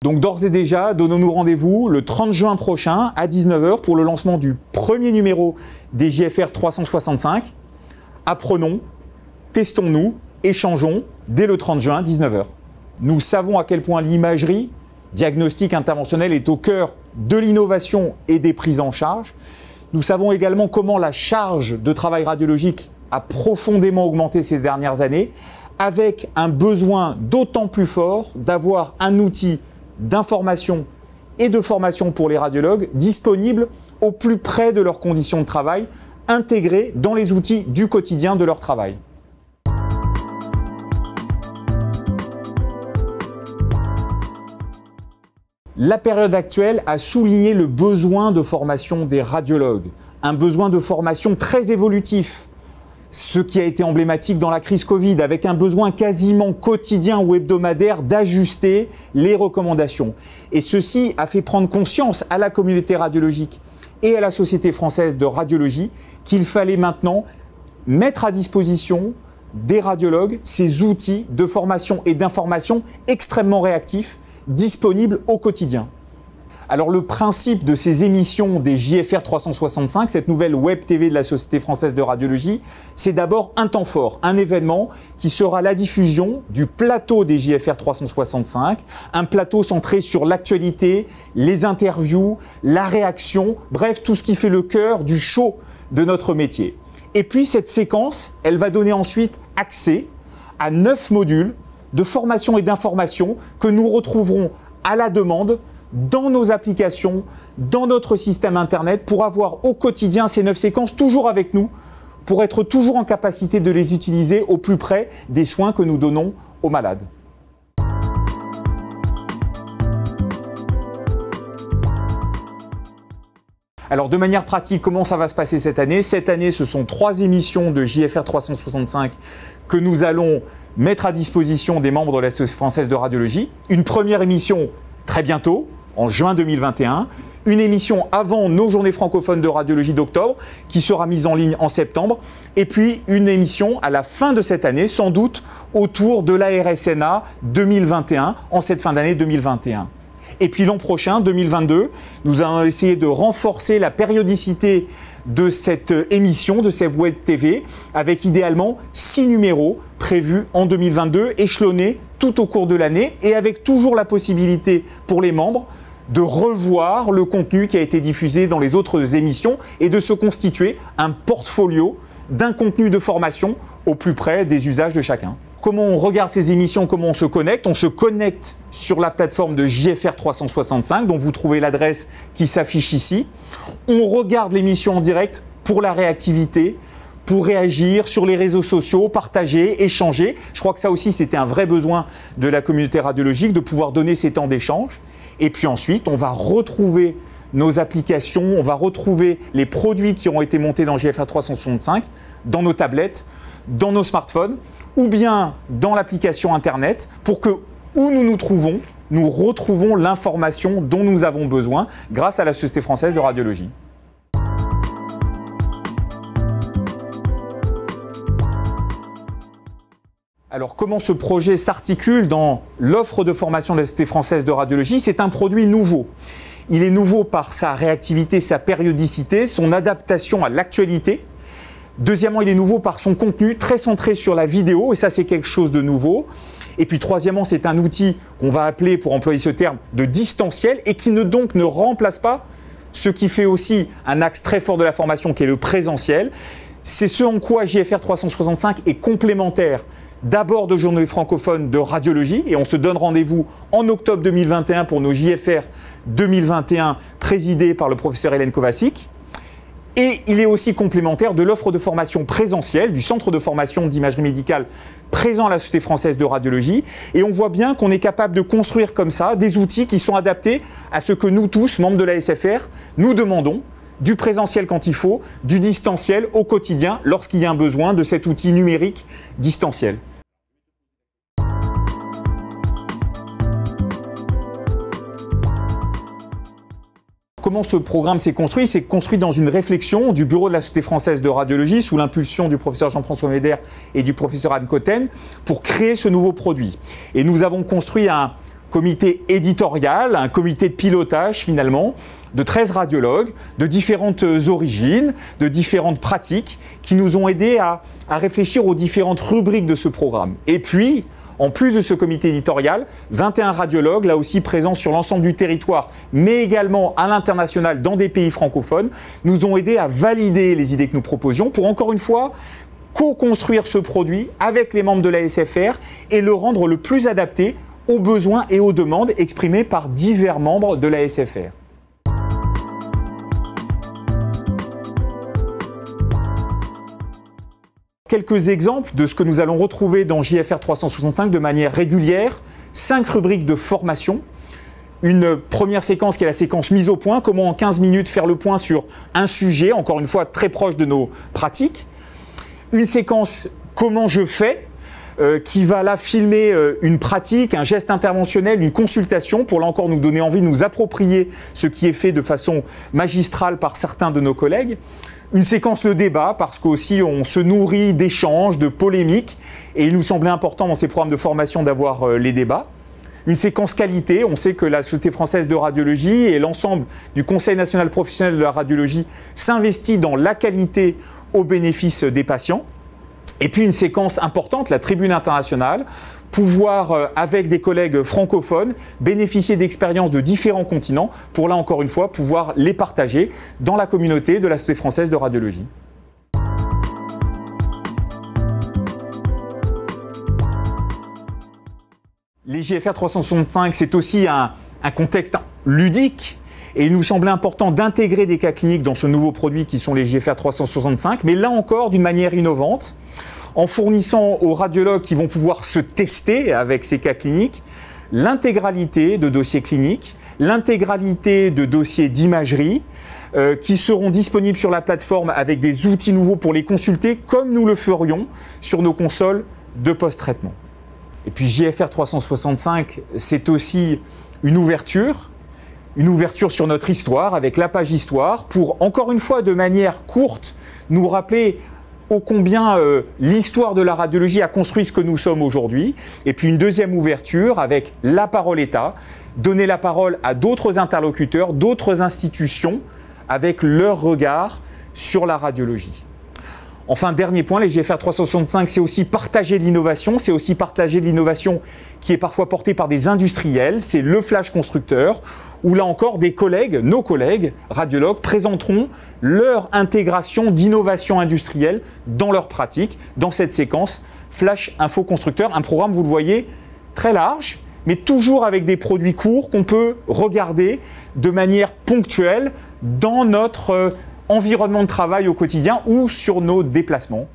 Donc d'ores et déjà, donnons-nous rendez-vous le 30 juin prochain à 19 h pour le lancement du premier numéro des JFR 365. Apprenons, testons-nous, échangeons dès le 30 juin, 19 h. Nous savons à quel point l'imagerie diagnostique interventionnelle est au cœur de l'innovation et des prises en charge. Nous savons également comment la charge de travail radiologique a profondément augmenté ces dernières années, avec un besoin d'autant plus fort d'avoir un outil d'information et de formation pour les radiologues disponible au plus près de leurs conditions de travail, intégrés dans les outils du quotidien de leur travail. La période actuelle a souligné le besoin de formation des radiologues, un besoin de formation très évolutif, ce qui a été emblématique dans la crise Covid, avec un besoin quasiment quotidien ou hebdomadaire d'ajuster les recommandations. Et ceci a fait prendre conscience à la communauté radiologique et à la Société française de radiologie qu'il fallait maintenant mettre à disposition des radiologues ces outils de formation et d'information extrêmement réactifs, disponibles au quotidien. Alors le principe de ces émissions des JFR 365, cette nouvelle web TV de la Société française de radiologie, c'est d'abord un temps fort, un événement qui sera la diffusion du plateau des JFR 365, un plateau centré sur l'actualité, les interviews, la réaction, bref, tout ce qui fait le cœur du show de notre métier. Et puis cette séquence, elle va donner ensuite accès à 9 modules de formation et d'information que nous retrouverons à la demande dans nos applications, dans notre système Internet, pour avoir au quotidien ces 9 séquences toujours avec nous, pour être toujours en capacité de les utiliser au plus près des soins que nous donnons aux malades. Alors de manière pratique, comment ça va se passer cette année? Cette année, ce sont 3 émissions de JFR 365 que nous allons mettre à disposition des membres de la Société française de radiologie. Une première émission très bientôt, en juin 2021, une émission avant nos journées francophones de radiologie d'octobre qui sera mise en ligne en septembre, et puis une émission à la fin de cette année, sans doute autour de la RSNA 2021, en cette fin d'année 2021. Et puis l'an prochain, 2022, nous allons essayer de renforcer la périodicité de cette émission, de cette web TV, avec idéalement 6 numéros prévus en 2022, échelonnés tout au cours de l'année, et avec toujours la possibilité pour les membres de revoir le contenu qui a été diffusé dans les autres émissions et de se constituer un portfolio d'un contenu de formation au plus près des usages de chacun. Comment on regarde ces émissions, comment on se connecte? On se connecte sur la plateforme de JFR 365, dont vous trouvez l'adresse qui s'affiche ici. On regarde l'émission en direct pour la réactivité, pour réagir sur les réseaux sociaux, partager, échanger. Je crois que ça aussi, c'était un vrai besoin de la communauté radiologique, de pouvoir donner ces temps d'échange. Et puis ensuite, on va retrouver nos applications, on va retrouver les produits qui ont été montés dans JFR 365, dans nos tablettes, dans nos smartphones, ou bien dans l'application Internet, pour que, où nous nous trouvons, nous retrouvons l'information dont nous avons besoin grâce à la Société française de radiologie. Alors, comment ce projet s'articule dans l'offre de formation de la Société française de radiologie? C'est un produit nouveau. Il est nouveau par sa réactivité, sa périodicité, son adaptation à l'actualité. Deuxièmement, il est nouveau par son contenu très centré sur la vidéo, et ça c'est quelque chose de nouveau. Et puis troisièmement, c'est un outil qu'on va appeler, pour employer ce terme, de distanciel, et qui donc ne remplace pas ce qui fait aussi un axe très fort de la formation, qui est le présentiel. C'est ce en quoi JFR 365 est complémentaire d'abord de journées francophones de radiologie, et on se donne rendez-vous en octobre 2021 pour nos JFR 2021 présidés par le professeur Hélène Kovacic. Et il est aussi complémentaire de l'offre de formation présentielle du centre de formation d'imagerie médicale présent à la Société française de radiologie. Et on voit bien qu'on est capable de construire comme ça des outils qui sont adaptés à ce que nous tous, membres de la SFR, nous demandons, du présentiel quand il faut, du distanciel au quotidien lorsqu'il y a un besoin de cet outil numérique distanciel. Comment ce programme s'est construit? C'est construit dans une réflexion du bureau de la Société française de radiologie sous l'impulsion du professeur Jean-François Médère et du professeur Anne Cotten pour créer ce nouveau produit. Et nous avons construit un comité éditorial, un comité de pilotage finalement, de 13 radiologues de différentes origines, de différentes pratiques, qui nous ont aidés à réfléchir aux différentes rubriques de ce programme. Et puis, en plus de ce comité éditorial, 21 radiologues, là aussi présents sur l'ensemble du territoire, mais également à l'international dans des pays francophones, nous ont aidés à valider les idées que nous proposions pour, encore une fois, co-construire ce produit avec les membres de la SFR et le rendre le plus adapté aux besoins et aux demandes exprimés par divers membres de la SFR. Quelques exemples de ce que nous allons retrouver dans JFR 365 de manière régulière. 5 rubriques de formation. Une première séquence qui est la séquence mise au point, comment en 15 minutes faire le point sur un sujet, encore une fois très proche de nos pratiques. Une séquence comment je fais, qui va là filmer une pratique, un geste interventionnel, une consultation, pour là encore nous donner envie de nous approprier ce qui est fait de façon magistrale par certains de nos collègues. Une séquence le débat, parce qu'aussi on se nourrit d'échanges, de polémiques, et il nous semblait important dans ces programmes de formation d'avoir les débats. Une séquence qualité, on sait que la Société française de radiologie et l'ensemble du Conseil national professionnel de la radiologie s'investit dans la qualité au bénéfice des patients. Et puis une séquence importante, la tribune internationale, pouvoir, avec des collègues francophones, bénéficier d'expériences de différents continents pour, là encore une fois, pouvoir les partager dans la communauté de la Société française de radiologie. Les JFR 365, c'est aussi un contexte ludique. Et il nous semblait important d'intégrer des cas cliniques dans ce nouveau produit qui sont les JFR 365, mais là encore d'une manière innovante, en fournissant aux radiologues qui vont pouvoir se tester avec ces cas cliniques l'intégralité de dossiers cliniques, l'intégralité de dossiers d'imagerie, qui seront disponibles sur la plateforme avec des outils nouveaux pour les consulter comme nous le ferions sur nos consoles de post-traitement. Et puis JFR 365, c'est aussi une ouverture sur notre histoire, avec la page histoire, pour, encore une fois, de manière courte, nous rappeler ô combien l'histoire de la radiologie a construit ce que nous sommes aujourd'hui. Et puis une deuxième ouverture avec la parole État, donner la parole à d'autres interlocuteurs, d'autres institutions, avec leur regard sur la radiologie. Enfin, dernier point, les JFR 365, c'est aussi partager l'innovation. C'est aussi partager l'innovation qui est parfois portée par des industriels. C'est le flash constructeur, où là encore, des collègues, nos collègues radiologues, présenteront leur intégration d'innovation industrielle dans leur pratique, dans cette séquence Flash Info Constructeur. Un programme, vous le voyez, très large, mais toujours avec des produits courts qu'on peut regarder de manière ponctuelle dans notre environnement de travail au quotidien ou sur nos déplacements.